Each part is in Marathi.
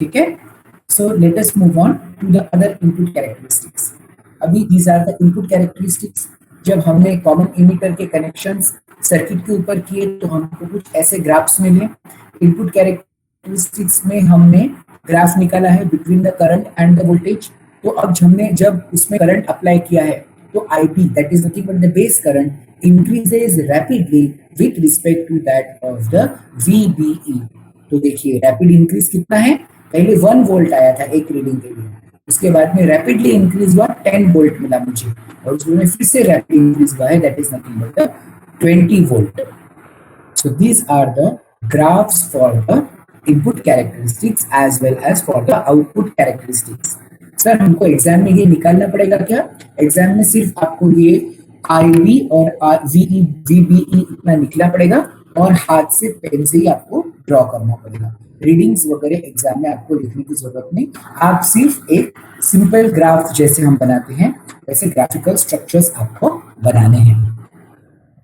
ठीक है. So let us move on to the other input characteristics. अभी these are the input characteristics. जब हमने कॉमन इमिटर के कनेक्शंस सर्किट के ऊपर किए तो हमको कुछ ऐसे ग्राफ्स मिले. इनपुट कैरेक्टरिस्टिक्स में हमने ग्राफ निकाला है between the current and the voltage. तो अब हमने जब उसमें करंट अप्लाई किया है तो IB, that is nothing but the base current, increases rapidly with respect to that of the VBE. तो देखिए रैपिड इंक्रीज कितना है. पहले 1 वोल्ट आया था एक रीडिंग के लिए, उसके बाद में रैपिडली इंक्रीज हुआ 10 वोल्ट मिला मुझे, और उसमें फिर से रैपिड इंक्रीज हुआ है, that is nothing but the 20 volt. So these are the graphs for the input characteristics as well as for the output characteristics. Sir हमको एग्जाम में ये निकालना पड़ेगा क्या? एग्जाम में सिर्फ आपको ये IB और VBE इतना निकला पड़ेगा और हाथ से पेन से ही आपको ड्रॉ करना पड़ेगा. रीडिंग्स वगैरह एग्जाम में आपको लिखने की जरूरत नहीं. आप सिर्फ एक सिंपल ग्राफ जैसे हम बनाते हैं वैसे ग्राफिकल स्ट्रक्चर्स आपको बनाने हैं.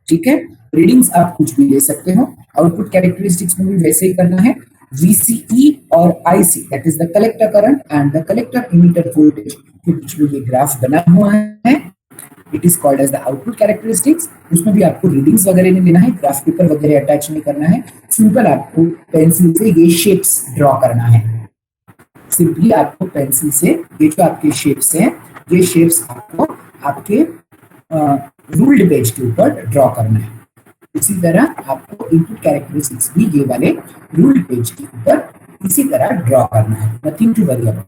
ठीक है. रीडिंग्स आप कुछ भी ले सकते हो. आउटपुट कैरेक्टरिस्टिक्स में भी वैसे ही करना है. VCE और IC, that is the collector current and the collector emitter voltage के बीच में ये ग्राफ बना हुआ है. It is called as the output characteristics. उसमें भी आपको रीडिंग्स वगैरह नहीं लेना है, ग्राफ पेपर वगैरह अटैच नहीं करना है. सिंपल आपको पेंसिल से ये शेप्स ड्रॉ करना है. सिंपली आपको पेंसिल से ये जो आपके शेप्स हैं ये शेप्स आपको आपके रूल्ड पेज के ऊपर ड्रॉ करना है. इसी तरह आपको इनपुट कैरेक्टरिस्टिक्स भी ये वाले रूल्ड पेज के ऊपर इसी तरह ड्रॉ करना है. Nothing to worry about.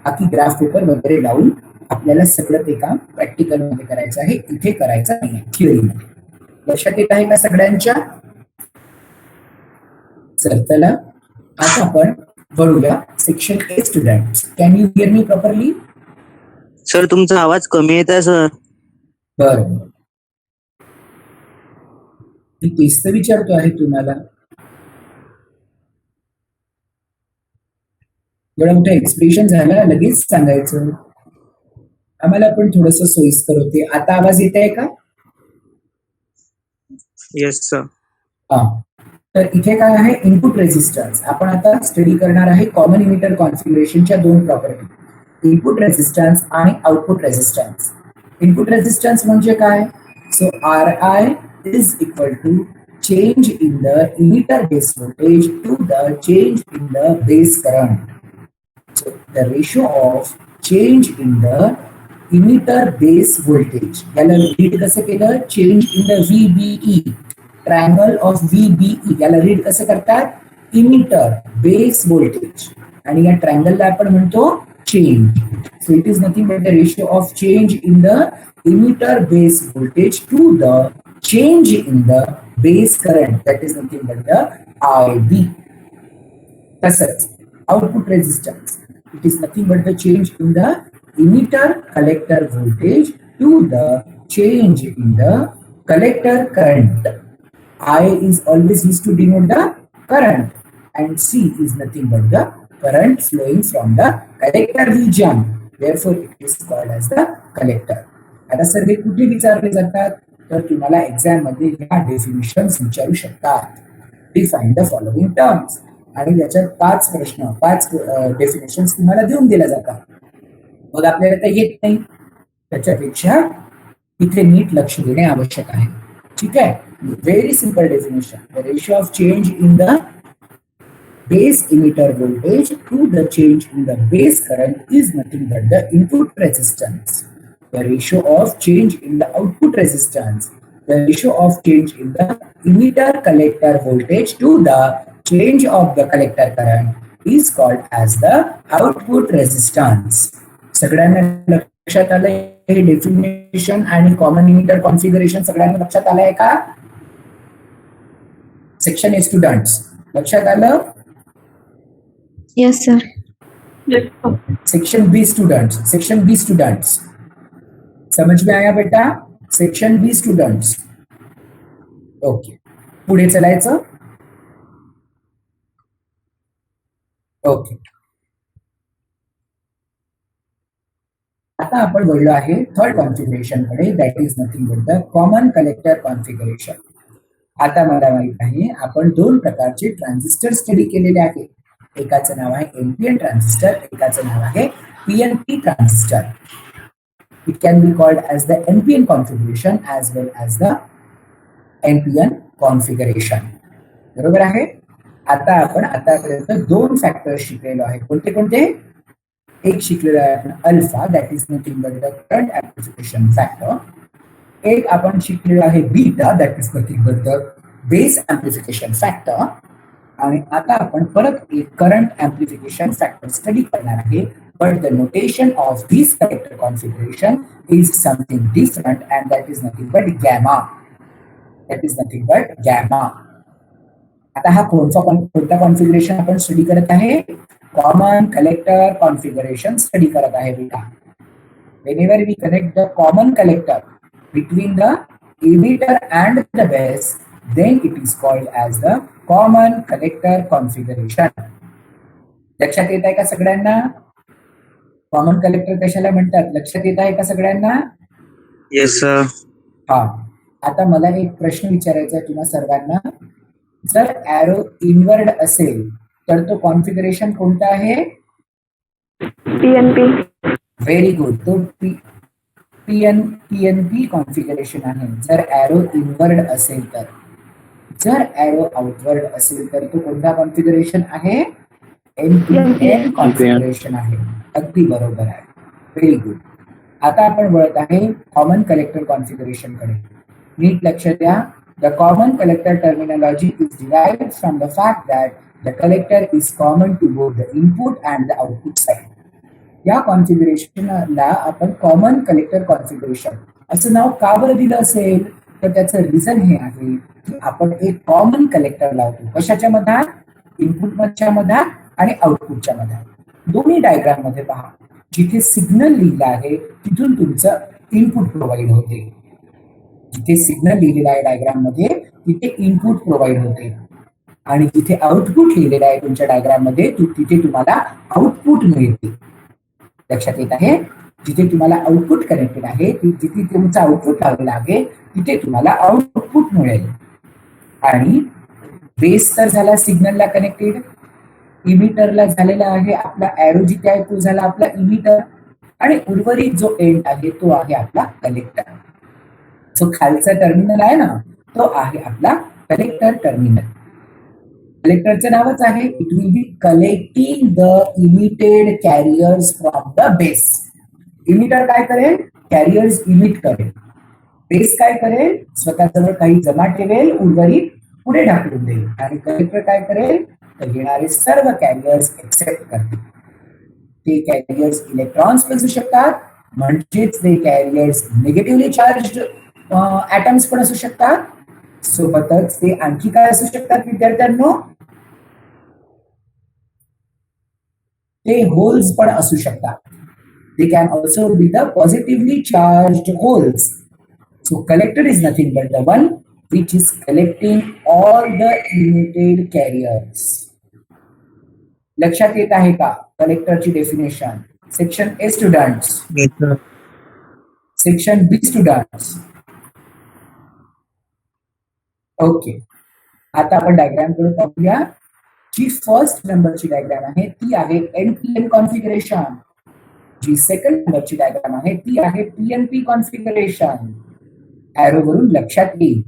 बाकी ग्राफ पेपर वगैरह लावून आपल्याला सगळं ते काम प्रॅक्टिकल मध्ये करायचं आहे, इथे करायचं नाही थिअरी मध्ये. लक्षात येत आहे का सगळ्यांच्या? चल चला आता आपण वळूया section A students. Can you here me properly? Sir तुमचा आवाज कमी येत आहे सर. बरं, मी तेच तर विचारतो आहे तुम्हाला. एवढा मोठा एक्सप्रेशन झाला लगेच सांगायचं, आम्हाला पण थोडस सोयीस्कर होते. आता आवाज येत आहे का? Yes sir. हा. तर इथे काय आहे इनपुट रेजिस्टन्स. आपण आता स्टडी करणार आहे कॉमन इमिटर कॉन्फिगरेशनच्या दोन प्रॉपर्टी, इनपुट रेजिस्टन्स आणि आउटपुट रेजिस्टन्स. इनपुट रेजिस्टन्स म्हणजे काय? So RI is equal to change in the emitter base voltage to the change in the base current. So the ratio of change in the emitter base voltage, याला रीड कसं केलं? change in the VBE, triangle of VBE, याला रीड कसं करतात? emitter base voltage, आणि या ट्रायंगलला आपण म्हणतो change. So it is nothing but the ratio of change in the emitter base voltage to the change in the base current, that is nothing but the IB. तसंच output resistance, it is nothing but the change in the emitter collector voltage to the change in the collector current. I is always used to denote the current and C is nothing but the current flowing from the collector region, therefore it is called as the collector. आता सर हे कुठे विचारले जातात? तर तुम्हाला एक्झाम मध्ये या डेफिनेशन्स विचारू शकतात. डिफाइन द फॉलोइंग टर्म्स, आणि याच्यात 5 प्रश्न 5 डेफिनेशन्स तुम्हाला देऊन दिल्या जातात. मग आपल्याला ते येत नाही, त्याच्यापेक्षा इथे नीट लक्ष देणे आवश्यक आहे. ठीक आहे. Very simple definition. The ratio of change in the base emitter voltage to the change in the base current is nothing but the input resistance. The ratio of change in the output resistance, the ratio of change in the emitter collector voltage to the change of the collector current is called as the output resistance. सगळ्यांना लक्षात आलंय हे डेफिनेशन आणि कॉमन इमिटर कॉन्फिगरेशन सगळ्यांना लक्षात आलंय का? सेक्शन ए स्टुडंट्स लक्षात आलं? Yes, sir. सेक्शन बी स्टूडेंट्स समझ में आया बेटा? सेक्शन बी स्टूडेंट्स. ओके, पुढे चलायचं. ओके, आता आपण बोललो आहे थर्ड कॉन्फिगरेशन कडे, that is nothing but the common collector configuration. आता मला माहित आहे आपण 2 प्रकारचे ट्रान्झिस्टर स्टडी केलेले आहेत, एकाचं नाव आहे एनपीएन ट्रान्झिस्टर, एकाचं नाव आहे PNP transistor. It can be called as the NPN configuration as well as the NPN configuration. बरोबर आहे. आता आपण आतापर्यंत 2 फॅक्टर्स शिकलेलो आहे. कोणते कोणते? एक शिकलेलो आहे आपण alpha, that is nothing but the current amplification factor. एक आपण शिकलेलो आहे beta, that is nothing but the base amplification factor. आणि आता आपण परत एक करंट ऍम्प्लिफिकेशन फॅक्टर स्टडी करणार आहे. But the notation of this collector configuration is something different and that is nothing but gamma. That is nothing but gamma. आता हा कोणता कॉन्फिगरेशन आपण स्टडी करत आहे? कॉमन कलेक्टर कॉन्फिगरेशन स्टडी करत आहे बेटा. Whenever we connect the common collector between the emitter and the base, then it is called as the common collector configuration. लक्षात येत आहे का सगळ्यांना? कॉमन कलेक्टर कशाला म्हणतात? लक्षात येत आहे का सगळ्यांना? Yes sir. हा. आता मला एक प्रश्न विचारायचा आहे तुम्हा सर्वांना. जर ॲरो इनवर्ड असेल तर तो कॉन्फिगरेशन कोणता आहे? पीएनपी. Very good. तो पीएनपी कॉन्फिगरेशन आहे. जर ॲरो इनवर्ड असेल तर. जर ॲरो आउटवर्ड असेल तर तो कोणता कॉन्फिगरेशन आहे? एनपीएन कॉन्फिगरेशन आहे. अगदी बरोबर आहे. Very good. आता आपण वळत आहे कॉमन कलेक्टर कॉन्फिगरेशन कडे. नीट लक्ष द्या. The common collector terminology is derived from the fact that the collector is common to both the input and the output side. या कॉन्फिगरेशनला आपण कॉमन कलेक्टर कॉन्फिगरेशन असं नाव का बरं दिलं असेल? तर त्याचं रिझन हे आहे की आपण एक कॉमन कलेक्टर लावतो. कशाच्या मधात? इनपुटच्या मधात आणि आउटपुटच्या मधात. दोन्ही डायग्राम मध्ये पहा. जिथे सिग्नल लिहिलं आहे तिथून तुमचं इनपुट प्रोव्हाइड होते. जिथे सिग्नल लिहिलेला आहे डायग्राम मध्ये तिथे इनपुट प्रोव्हाइड होते. आणि जिथे आउटपुट लिहिलेलं आहे तुमच्या डायग्राम मध्ये तिथे तुम्हाला आउटपुट मिळते. लक्षात येत आहे? जिथे तुम्हाला आउटपुट कनेक्टेड आहे जिथे तुमचं आउटपुट लावलेलं आहे तिथे तुम्हाला आउटपुट मिळेल. आणि बेस तर झाला सिग्नलला कनेक्टेड, इमिटरला झालेला आहे आपला ॲरो जिथे आहे तो झाला आपला इमिटर, आणि उर्वरित जो एंड आहे तो आहे आपला कलेक्टर. जो खालचा टर्मिनल आहे ना तो आहे आपला कलेक्टर टर्मिनल. कलेक्टरचं नावच आहे. It will be collecting the emitted carriers from the base. Emitter काय करेल? कॅरियर्स इमिट करेल. बेस काय करेल? स्वतःजवळ काही जमा ठेवेल, उर्वरित पुढे ढकलून देईल. आणि कलेक्टर काय करेल? तर येणारे सर्व कॅरियर्स एक्सेप्ट करतील. ते कॅरियर्स इलेक्ट्रॉन्स असू शकतात, म्हणजेच ते कॅरियर्स निगेटिव्हली चार्ज ऍटम्स पण असू शकतात. सोबतच ते आणखी काय असू शकतात विद्यार्थ्यांनो? ते होल्स पण असू शकतात. They can also be the positively charged holes. So collector is nothing but the one which is collecting all the emitted carriers. लक्षात येत आहे का कलेक्टरची definition? Section A students, section B students. Okay. आता आपण डायग्राम कडे पाहूया. जी फर्स्ट नंबरची डायग्राम आहे ती आहे एनपीएन कॉन्फिगरेशन. जी सेकंड नंबरची डायग्राम आहे ती आहे पीएनपी कॉन्फिगरेशन. ॲरो वरून लक्षात येईल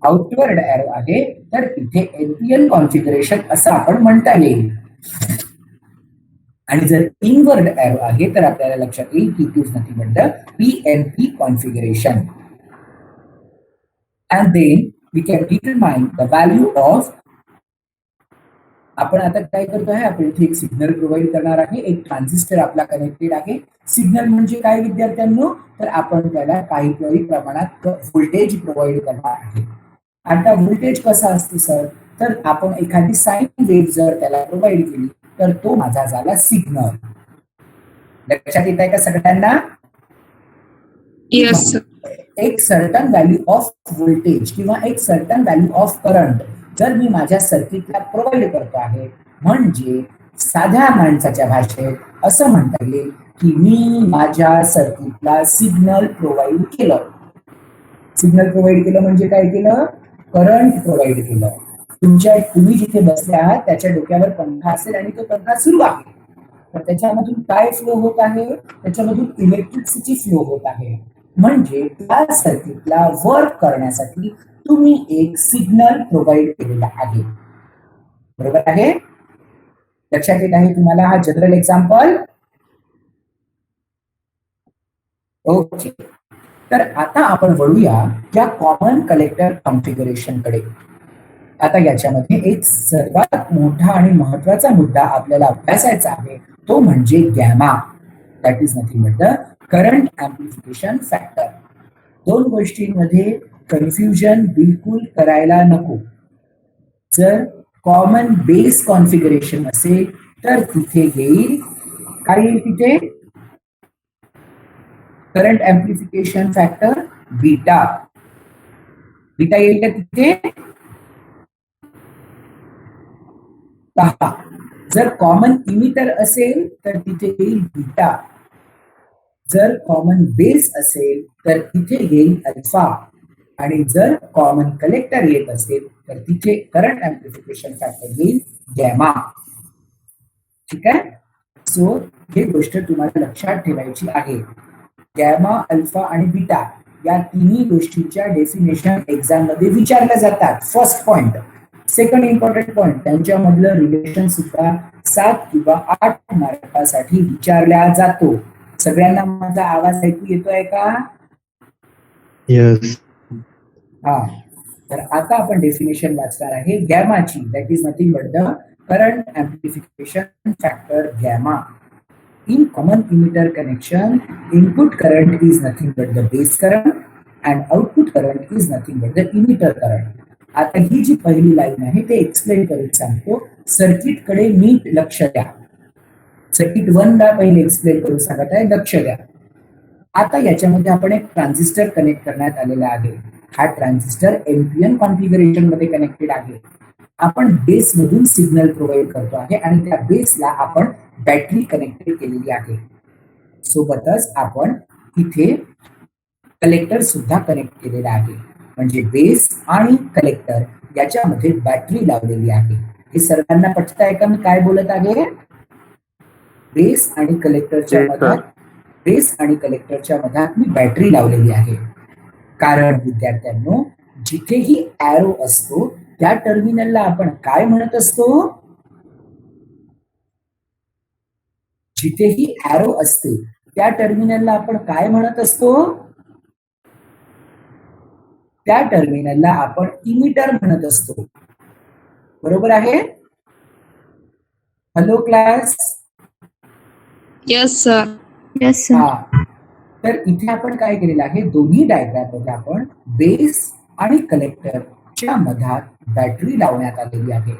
आउटवर्ड ॲरो आहे तर तिथे एनपीएन कॉन्फिगरेशन असं आपण म्हणता येईल. आणि जर इनवर्ड ॲरो आहे तर आपल्याला लक्षात येईल की it is nothing but the PNP configuration. And then we can determine the value of. आपण आता काय करतो आहे? आपण इथे एक सिग्नल प्रोव्हाइड करणार आहे. एक ट्रान्झिस्टर आपला कनेक्टेड आहे. सिग्नल म्हणजे काय विद्यार्थ्यांनो? तर आपण त्याला काही प्रमाणात व्होल्टेज प्रोव्हाइड करणार आहे. आता व्होल्टेज कसा असते सर? तर आपण एखादी साईन वेव्ह जर त्याला प्रोव्हाइड केली तर तो माझा झाला सिग्नल. लक्षात येत आहे का सगळ्यांना? येस. एक सर्टन व्हॅल्यू ऑफ व्होल्टेज किंवा एक सर्टन व्हॅल्यू ऑफ करंट जर मी माझ्या सर्किटला प्रोव्हाइड करतो आहे, म्हणजे साध्या माणसाच्या भाषेत असं म्हणता येईल की मी माझ्या सर्किटला सिग्नल प्रोव्हाइड केलं. सिग्नल प्रोव्हाइड केलं म्हणजे काय केलं? करंट प्रोव्हाइड केलं. तुम्ही जिथे बसले आहात त्याच्या डोक्यावर पंखा असेल आणि तो पंखा सुरू आहे, तर त्याच्यामधून काय फ्लो होत आहे? त्याच्यामधून इलेक्ट्रिसिटी फ्लो होत आहे. म्हणजे त्या सर्किटला वर्क करण्यासाठी तुम्ही एक सिग्नल प्रोव्हाइड केलेला आहे. बरोबर आहे? लक्षात येत आहे तुम्हाला हा जनरल एक्झाम्पल? ओके. तर आता आपण वळूया या कॉमन कलेक्टर कॉन्फिगरेशन कडे. आता याच्यामध्ये एक सर्वात मोठा आणि महत्वाचा मुद्दा आपल्याला अभ्यासायचा आहे, तो म्हणजे gamma. That is nothing but the current amplification factor. दोन गोष्टींमध्ये कन्फ्युजन बिलकुल करायला नको. जर कॉमन बेस कॉन्फिगरेशन असेल तर तिथे येईल, काय येईल तिथे? Current amplification factor beta. Beta येईल का तिथे? पहा, जर कॉमन इमिटर असेल तर तिथे येईल बीटा. जर कॉमन बेस असेल तर तिथे येईल अल्फा. आणि जर कॉमन कलेक्टर येत असेल तर तिथे करंट अँप्लिफिकेशन फॅक्टर येईल गॅमा. ठीक आहे? सो ही गोष्ट तुम्हाला लक्षात ठेवायची आहे. गॅमा, अल्फा आणि बीटा या तिन्ही गोष्टींच्या डेफिनेशन एक्झाम मध्ये विचारल्या जातात. First point. Second important point, त्यांच्यामधलं रिलेशन सुद्धा 7 किंवा 8 मार्कासाठी विचारला जातो. सगळ्यांना माझा आवाज ऐकू येतोय का? यस. हा. तर आता आपण डेफिनेशन वाचणार आहे गॅमाची. That is nothing but the current amplification factor gamma. In common emitter connection, input current is nothing but the base current and output current is nothing but the emitter current. आता ही जी पहिली लाईन आहे ते एक्सप्लेन करून सांगतो. सर्किट कडे नीट लक्ष द्या. सर्किट 1 ला पहिले एक्सप्लेन करून सांगत आहे, लक्ष द्या. आता याच्यामध्ये आपण एक ट्रान्झिस्टर कनेक्ट करण्यात आलेला आहे. हा ट्रान्झिस्टर एनपीएन कॉन्फिगरेशन मध्ये कनेक्टेड आहे. आपण बेस मधून सिग्नल प्रोव्हाइड करतो आहे आणि त्या बेसला आपण बॅटरी कनेक्टेड केलेली आहे. सोबतच आपण इथे कलेक्टर सुद्धा कनेक्ट केलेला आहे. म्हणजे बेस आणि कलेक्टर याच्यामध्ये बॅटरी लावलेली आहे. हे सर्वांना पटत आहे का मी काय बोलत आहे? बेस आणि कलेक्टरच्या मधात मी बॅटरी लावलेली आहे. कारण विद्यार्थ्यांनो, जिथेही ॲरो असतो त्या टर्मिनलला आपण काय म्हणत असतो? जिथेही ॲरो असते त्या टर्मिनलला आपण काय म्हणत असतो? त्या टर्मिनलला आपण इमिटर म्हणत असतो. बरोबर आहे? Hello class. Yes sir. Yes sir. हा. तर इथे आपण काय केलेलं आहे, दोन्ही डायग्राम मध्ये आपण बेस आणि कलेक्टरच्या मधात बॅटरी लावण्यात आलेली आहे.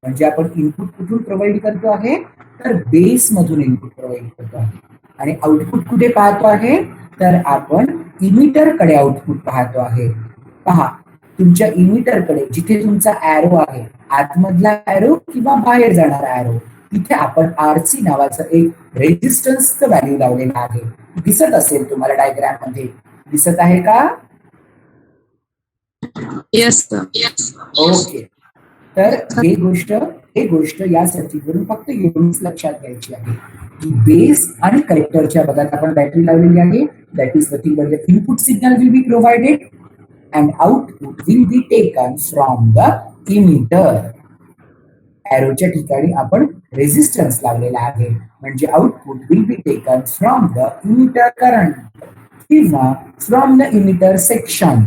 म्हणजे आपण इनपुट कुठून प्रोव्हाइड करतो आहे, तर बेस मधून इनपुट प्रोव्हाइड करतो आहे. आणि आउटपुट कुठे पाहतो आहे, तर आपण इमिटर कडे आउटपुट पाहतो आहे. पहा, तुमच्या इमिटर कडे जिथे तुमचा ॲरो आहे, आतमधला ॲरो किंवा बाहेर जाणारा ॲरो, तिथे आपण आरसी नावाचं एक रेजिस्टन्सचं व्हॅल्यू लावलेलं आहे. दिसत असेल तुम्हाला डायग्राम मध्ये. दिसत आहे का? Yes sir. ओके. तर ही गोष्ट या सर्किटवरून फक्त एवढीच लक्षात घ्यायची आहे की बेस आणि कलेक्टरच्या बघत आपण बॅटरी लावलेली आहे. That is nothing but the input signal will be provided and output will be taken from the emitter. ॲरोच्या ठिकाणी आपण रेजिस्टन्स लावलेला आहे. म्हणजे output will be taken from the emitter current किंवा फ्रॉम द इमिटर सेक्शन.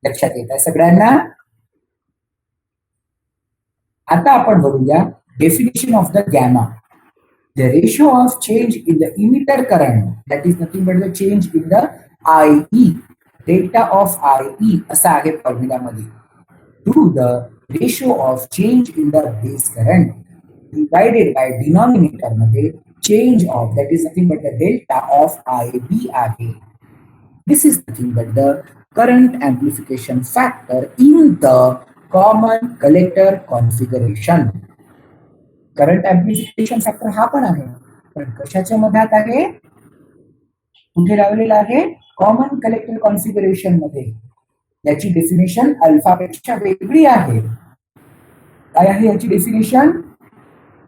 लक्षात येत आहे सगळ्यांना? आता आपण बघूया definition of the gamma. The ratio of change in the emitter current, that is nothing but the change in the I E, delta of IE असा आहे फॉर्म्युला मध्ये, to the ratio of change in the base current divided by denominator मध्ये change of, that is nothing but the delta of IB आहे. This is nothing but the current amplification factor in the common collector configuration. Current amplification factor हा पण आहे, पण कशाच्या मधात आहे? कुठे लावलेला आहे? कॉमन कलेक्टर कॉन्फिगरेशन मध्ये. याची डेफिनेशन अल्फापेक्षा वेगळी आहे. काय आहे याची definition?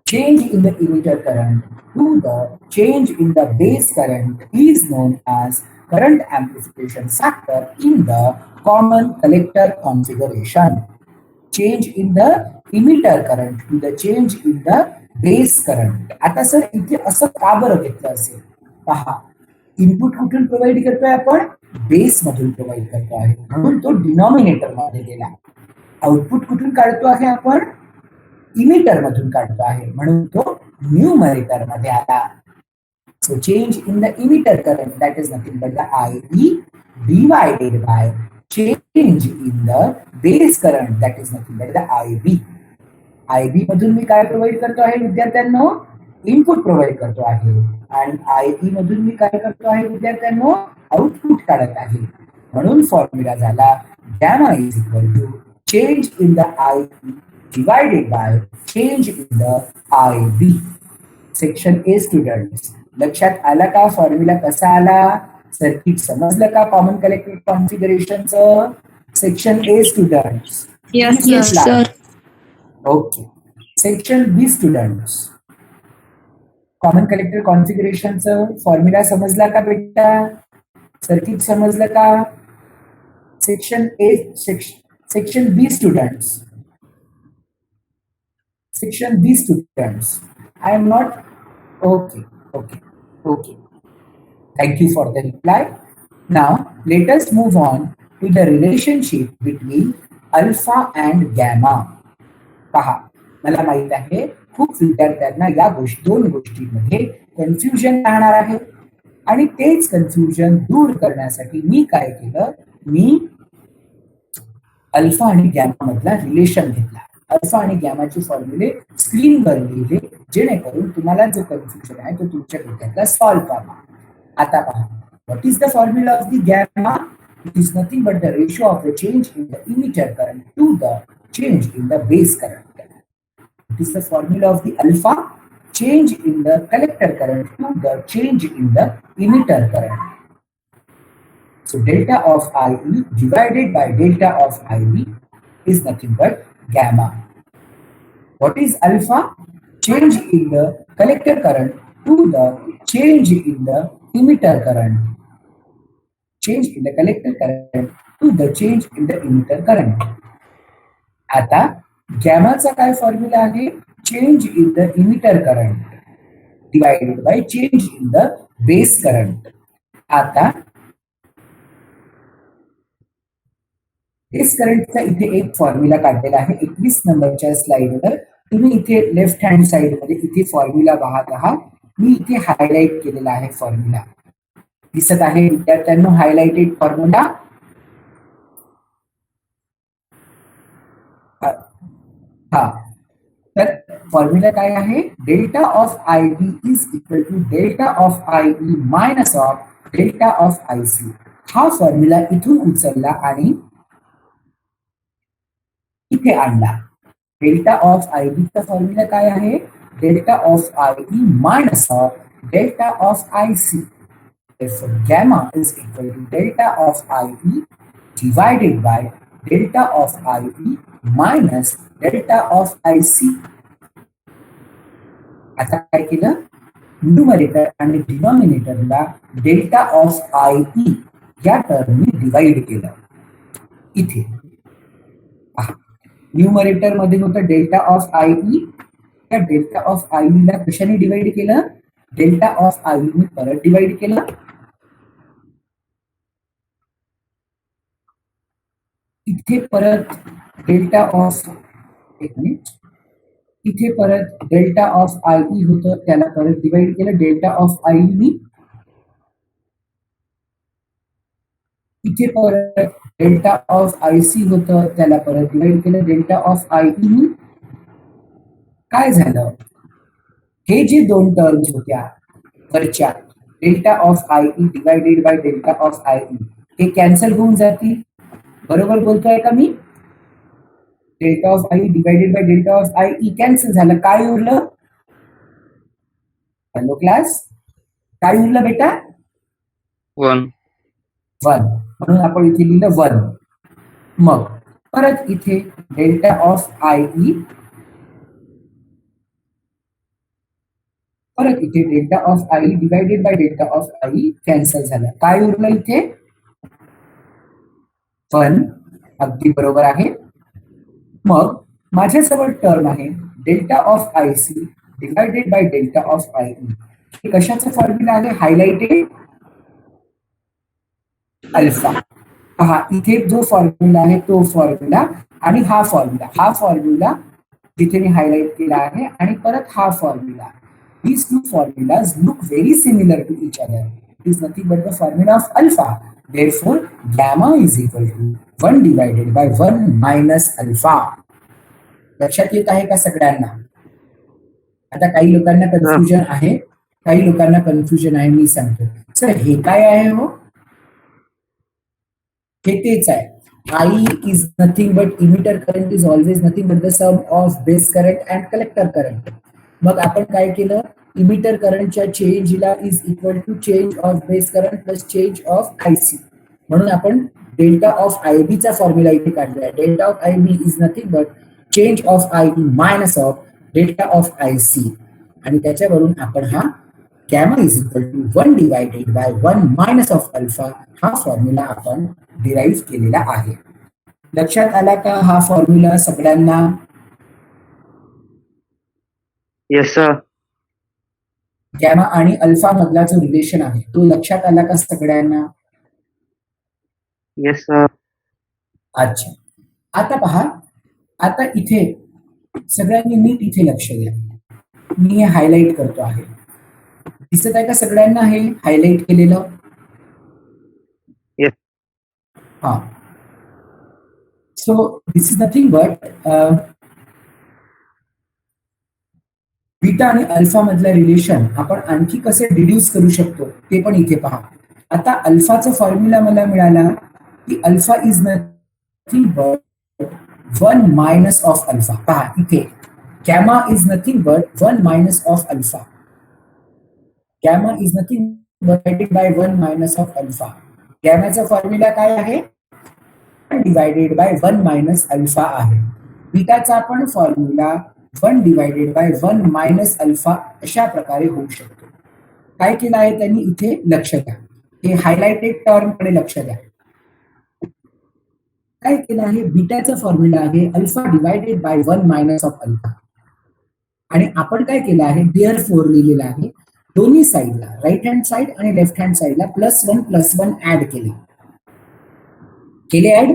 Change in the emitter current to the change in the base current is known as current amplification factor in the common collector configuration. Change in the emitter current to the change in the base current. आता सर इथे असं का बरं घेतलं असेल? पहा, इनपुट कुठून प्रोव्हाइड करतोय आपण? बेस मधून प्रोव्हाइड करतो आहे, म्हणून तो डिनॉमिनेटर मध्ये गेला. आउटपुट कुठून काढतो आहे आपण? इमिटर मधून काढतो आहे, म्हणून तो न्यूमरेटर मध्ये आला. So change in the emitter current, that is nothing but the IE divided by change in the base current, that is nothing but the IB. IB मधून मी काय प्रोव्हाइड करतो आहे विद्यार्थ्यांनो? इनपुट प्रोव्हाइड करतो आहे, आणि IE मधून मी काय करतो आहे विद्यार्थ्यांनो? आउटपुट काढत आहे. म्हणून फॉर्म्युला झाला gamma is equal to change in the IE divided by change in the IB. Section A students, लक्षात आला का फॉर्म्युला कसा आला? सर्किट समजलं का कॉमन कलेक्टर कॉन्फिगरेशनचं? Section A students. Yes, sir. Okay. Section B students, common collector कॉन्फिगरेशनचं फॉर्म्युला समजला का बेटा? सर्किट समजलं का? Section A section B students. Section B students, I am not okay. Thank you for the reply. Now let us move on to the relationship between alpha and gamma. पहा, मला माहित आहे खूप विद्यार्थ्यांना या दोन गोष्टींमध्ये कन्फ्युजन राहणार आहे, आणि तेच कन्फ्युजन दूर करण्यासाठी मी काय केलं? मी अल्फा आणि गॅमा मधला रिलेशन घेतला. अल्फा आणि गॅमाचे फॉर्म्युले स्क्रीनवर लिहिले, जेणेकरून तुम्हाला जो कन्फ्युजन आहे तो तुमच्या डोक्यातला सॉल्व्ह करा. आता पहा, what is the formula of the gamma? It is nothing but the ratio of the change in the emitter current to the change in the base current. It is the formula of the alpha, change in the collector current to the change in the emitter current. So delta of IE divided by delta of IB is nothing but gamma. What is alpha? Change in the collector current to the change in the emitter current. Change in the collector current to the change in the emitter current. आता गॅमाचा काय फॉर्म्युला आहे? Change in the emitter current divided by change in the base current. आता बेस करंटचा इथे एक फॉर्म्युला काढलेला आहे 21 नंबरच्या स्लाइडवर. तुम्ही इथे लेफ्ट हँड साइड मध्ये इथे फॉर्म्युला पाहत आहात. मी इथे हायलाइट केलेला आहे फॉर्म्युला. दिसत आहे विद्यार्थ्यांनो हायलाइटेड फॉर्म्युला? हा, तर फॉर्म्युला काय आहे? Delta of IB is equal to delta of IE minus of delta of IC. हा फॉर्म्युला इथून उचलला आणि इथे आणला. डेल्टा ऑफ IB चा फॉर्म्युला काय आहे? Delta of IE minus of delta of IC. Therefore, gamma is equal to delta of IE divided by delta of IE minus delta of IC. आता काय केलं? न्यूमरेटर आणि डिनॉमिनेटरला डेल्टा ऑफ IE या टर्मनी डिवाइड केलं. इथे न्यूमरेटर मध्ये होतं डेल्टा ऑफ IE, त्या डेल्टा ऑफ IE ला कशाने डिवाइड केलं? डेल्टा ऑफ IE ने परत डिवाइड केलं. इथे परत डेल्टा ऑफ, एक मिनिट, इथे परत डेल्टा ऑफ IE होतं, त्याला परत डिवाइड केलं डेल्टा ऑफ IE ने. इथे परत डेल्टा ऑफ IC होतं, त्याला परत डिवाइड केलं डेल्टा ऑफ IE ने. काय झालं? हे जे दोन टर्म्स होत्या वरच्या, delta of IE divided by delta of IE, हे कॅन्सल होऊन जातील. बरोबर बोलतोय का मी? Delta of IE divided by delta of IE cancel झालं. काय उरलं? हॅलो क्लास, काय उरलं बेटा? 1. म्हणून आपण इथे लिहिलं 1. मग परत इथे डेल्टा ऑफ आय ई, परत इथे delta of I divided by delta of I cancel झालं. काय उरलं इथे? 1. अगदी बरोबर आहे. मग माझ्याजवळ टर्म आहे delta of I C divided by delta of I E. हे कशाचा फॉर्म्युला आहे? Highlighted alpha. पहा इथे जो फॉर्म्युला आहे तो फॉर्म्युला आणि हा फॉर्म्युला जिथे मी हायलाइट केला आहे आणि परत हा formula. These two formulas look very similar to each other. It is nothing but the formula of alpha. Therefore, gamma is equal to 1 divided by 1 minus alpha. लक्षात येत आहे का सगळ्यांना? आता काही लोकांना कन्फ्युजन आहे, मी सांगतो. सर हे काय आहे हो? हे तेच आहे. I is nothing but emitter current is always nothing but the sum of base current and collector current. मग आपण काय केलं? इमिटर करंटच्या चेंजला is equal to change of base current plus change of I C. म्हणून आपण डेल्टा ऑफ आय बी चा फॉर्म्युला इथे काढलाय. Delta of I B is nothing but change of I B minus of delta of I C. आणि त्याच्यावरून आपण हा gamma is equal to 1 divided by 1 minus of alpha हा फॉर्म्युला आपण डिराईव्ह केलेला आहे. लक्षात आला का हा फॉर्म्युला सगळ्यांना? Yes sir. गॅमा आणि अल्फा मधला जो रिलेशन आहे तो लक्षात आला का सगळ्यांना? Yes sir. अच्छा, आता पहा, आता इथे सगळ्यांनी नीट इथे लक्ष द्या. मी हे हायलाइट करतो आहे. दिसत आहे का सगळ्यांना हे हायलाइट केलेलं? येस. हा. So this is nothing but beta आणि अल्फा मधलं रिलेशन आपण आणखी कसे डिड्यूस करू शकतो ते पण इथे पहा. आता अल्फाचा फॉर्म्युला मला मिळाला की alpha is nothing but 1 minus of alpha. पहा इथे gamma is nothing but 1 minus of alpha. Gamma is nothing divided by 1 minus of alpha. गॅमाचा फॉर्म्युला काय आहे? डिवायडेड बाय 1 मायनस अल्फा आहे. बीटाचा पण formula 1 divided by 1 minus alpha अशा प्रकारे होऊ शकतो. काय केलं आहे त्यांनी इथे? लक्ष द्या. हे हायलाइटेड टर्म कडे लक्ष द्या. काय केलं आहे? बीटाचा फॉर्म्युला आहे alpha divided by 1 minus of alpha. आणि आपण काय केलं आहे? देअरफॉर लिहिलेलं आहे. दोन्ही साईडला राईट हँड साइड आणि लेफ्ट हँड साइडला +1 ऍड केले ऍड.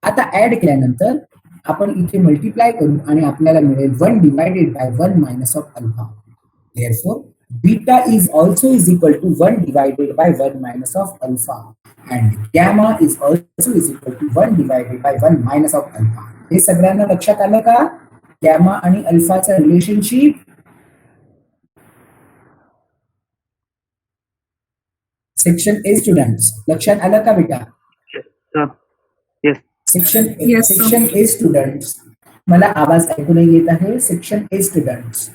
आता ऍड केल्यानंतर आपण इथे मल्टिप्लाय करू आणि आपल्याला मिळेल 1 divided by 1 minus of alpha. Therefore beta is also is equal to 1 divided by 1 minus of alpha and gamma is also is equal to 1 divided by 1 minus of alpha. हे सगळ्यांना लक्षात आलं का? गॅमा आणि अल्फाचा रिलेशनशिप. सेक्शन ए स्टुडंट्स लक्षात आलं का बेटा? सेक्शन ए स्टुडंट्स, मला आवाज ऐकू नाही येत आहे. Section A students,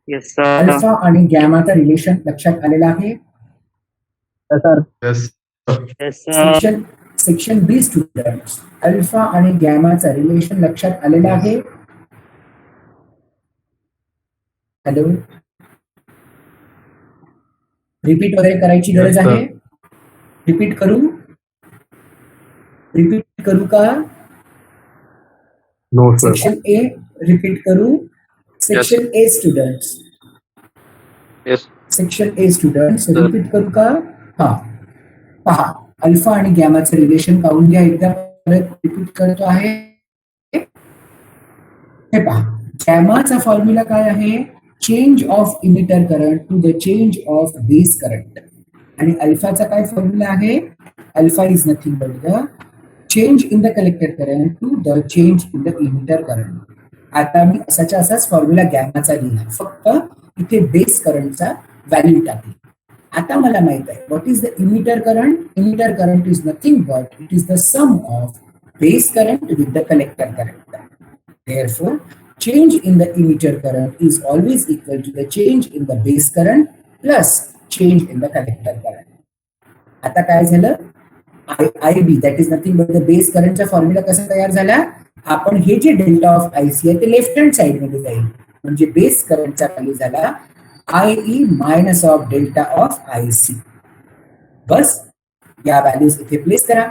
yes sir. Alpha आणि गॅमाचा रिलेशन लक्षात आलेला आहे. Yes sir. Section B students, alpha आणि गॅमाचा रिलेशन लक्षात आलेला आहे. हॅलो, रिपीट वगैरे करायची गरज आहे? रिपीट करू का? No sir. Section A repeat करू. Section A students, yes. Section A students repeat करू का? हा, पहा अल्फा आणि गॅमाचं रिलेशन पाहून घ्या. एकदा परत रिपीट करतो आहे. हे पहा, गॅमाचा फॉर्म्युला काय आहे? Change of emitter current to the change of base current. आणि अल्फाचा काय फॉर्म्युला आहे? Alpha is nothing but the change in the collector current to the change in the emitter current. आता मी असाच फॉर्म्युला गॅमाचा लिहिला, फक्त इथे बेस करंटचा व्हॅल्यू टाकली. आता मला माहित आहे what is the emitter current. Emitter current is nothing but it is the sum of base current with the collector current. Therefore, change in the emitter current is always equal to the change in the base current plus change in the collector current. आता काय झालं? IB that is nothing but the base करंटचा फॉर्म्युला कसा तयार झाला, आपण हे जे डेल्टा ऑफ आयसी आहे ते लेफ्ट हँड साइड मध्ये जाईल, म्हणजे बेस करंटचा व्हॅल्यू झाला IE minus of delta of IC. बस या व्हॅल्यूज इथे प्लेस करा.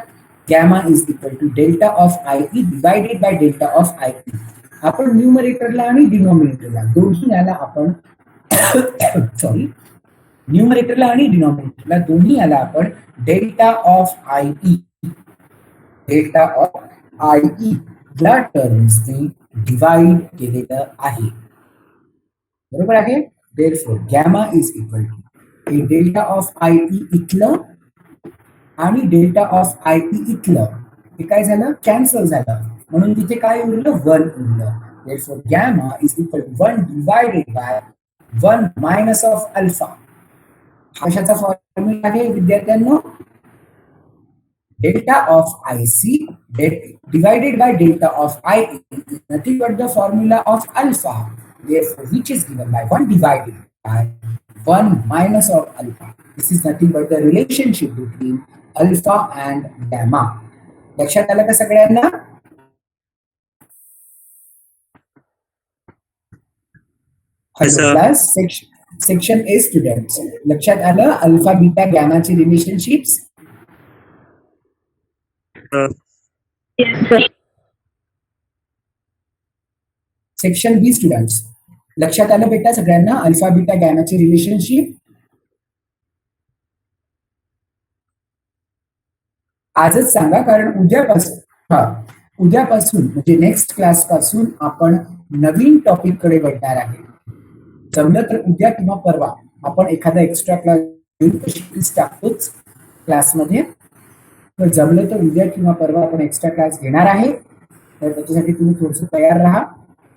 Gamma is equal to delta of IE divided by delta of IE. आपण न्यूमरेटरला आणि डिनॉमिनेटरला दोन्ही याला आपण सॉरी न्यूमरेटरला आणि डिनॉमिनेटरला दोन्ही याला आपण डेल्टा ऑफ IE या टर्म्सने डिवाइड केलेलं आहे. बरोबर आहे. Therefore gamma is equal to हे डेल्टा ऑफ IE इथलं आणि डेल्टा ऑफ IE इथलं हे काय झालं, कॅन्सल झालं, म्हणून तिथे काय उरलं, 1 उरलं. Therefore gamma is equal to 1 divided by 1 minus of alpha. कशाचा फॉर्म्युला आहे विद्यार्थ्यांनो, delta of IC divided by delta of IE is nothing but the formula of alpha, therefore which is given by 1 divided by 1 minus of alpha. This is nothing but the relationship between alpha and gamma. लक्षात आलं का सगळ्यांना? सेक्शन ए स्टुडंट्स, लक्षात आलं alpha beta गॅमाची relationships? Section B students, लक्षात आलं बेटा सगळ्यांना अल्फा बीटा गॅमाची रिलेशनशिप? आजच सांगा, कारण उद्यापासून म्हणजे नेक्स्ट क्लास पासून आपण नवीन टॉपिक कडे वळणार आहे. जमलं तर उद्या किंवा परवा आपण एखादा एक्स्ट्रा क्लास टाकतोच क्लासमध्ये, तर जमलं तर उद्या किंवा परवा आपण एक्स्ट्रा क्लास घेणार आहे. तर त्याच्यासाठी तुम्ही थोडंसं तयार राहा.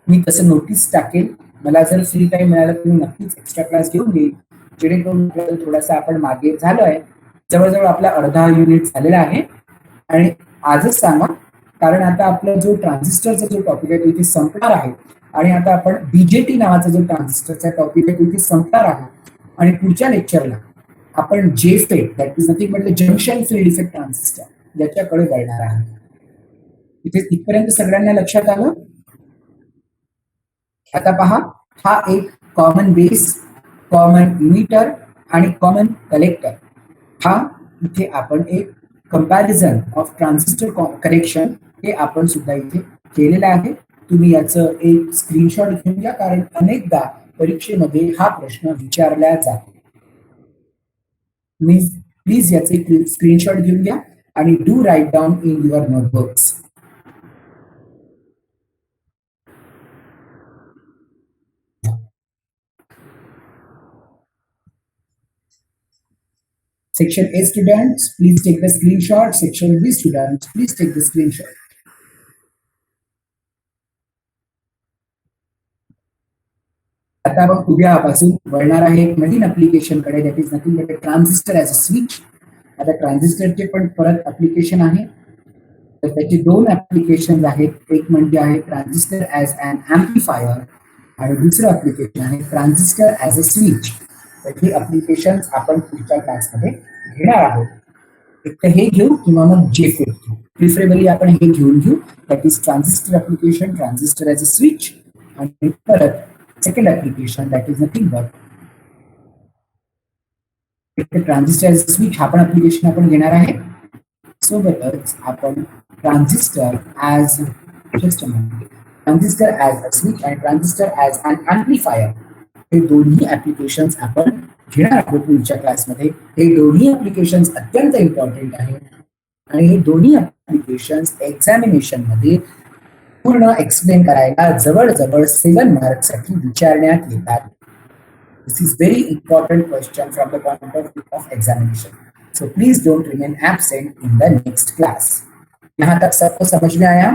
मी तसं नोटीस टाकेल, मला जर फ्री टाइम मिळाला तर मी नक्कीच एक्स्ट्रा क्लास घेऊन येईल, जेणेकरून थोडासा आपण मागे झालोय, जवळजवळ आपला अर्धा युनिट झालेला आहे. आणि आजच सांगा, कारण आता आपला जो ट्रान्झिस्टरचा जो टॉपिक आहे तो इथे संपणार आहे, आणि आता आपण BJT नावाचा जो ट्रान्झिस्टरचा टॉपिक आहे तो इथे संपणार आहे, आणि पुढच्या लेक्चरला आपण JFET that is nothing but the junction field effect transistor याच्याकडे वळणार आहे. इथे इथपर्यंत सगळ्यांना लक्षात आलं? आता पहा, हा एक कॉमन बेस, कॉमन इमिटर आणि कॉमन कलेक्टर, हा इथे आपण एक कंपॅरिझन ऑफ ट्रान्झिस्टर करेक्शन हे आपण सुद्धा इथे केलेलं आहे. तुम्ही याचं एक स्क्रीनशॉट घेऊन घ्या, कारण अनेकदा परीक्षेमध्ये हा प्रश्न विचारला जातो. प्लीज याचे स्क्रीनशॉट घेऊन घ्या आणि do write down in your notebooks. Section A students, please take the screenshot. Section B students, please take the screenshot. आता आपण उद्यापासून वळणार आहे एक नवीन ऍप्लिकेशन कडे, that is nothing but transistor as a switch. आता ट्रान्झिस्टरचे पण परत ऍप्लिकेशन आहे, तर त्याचे 2 ऍप्लिकेशन आहेत. एक म्हणजे आहे ट्रान्झिस्टर ॲज अन ऍम्प्लिफायर, आणि दुसरं ऍप्लिकेशन आहे ट्रान्झिस्टर ॲज अ स्विच. तर हे ऍप्लिकेशन आपण पुढच्या क्लासमध्ये घेणार आहोत. एक तर हे घेऊ किंवा मग JFET घेऊ, प्रिफरेबली आपण हे घेऊन घेऊ, that is transistor application, transistor as a switch, आणि परत second application that is nothing but transistor as a switch. हा पण ऍप्लिकेशन आपण घेणार आहे. सोबतच आपण ट्रान्झिस्टर ॲज अ स्विच आणि ट्रान्झिस्टर ॲज अन ऍम्प्लिफायर हे दोन्ही ऍप्लिकेशन्स आपण घेणार आहोत पुढच्या क्लासमध्ये. हे दोन्ही ऍप्लिकेशन्स अत्यंत इम्पॉर्टंट आहेत, आणि हे दोन्ही ऍप्लिकेशन्स एक्झामिनेशन मध्ये पूर्ण एक्सप्लेन करायला जवळजवळ 7 मार्क्ससाठी विचारण्यात येतात. This is very important question from the point of view of examination. So please don't remain absent in the next class. यहाँ तक सबको समझ में आया?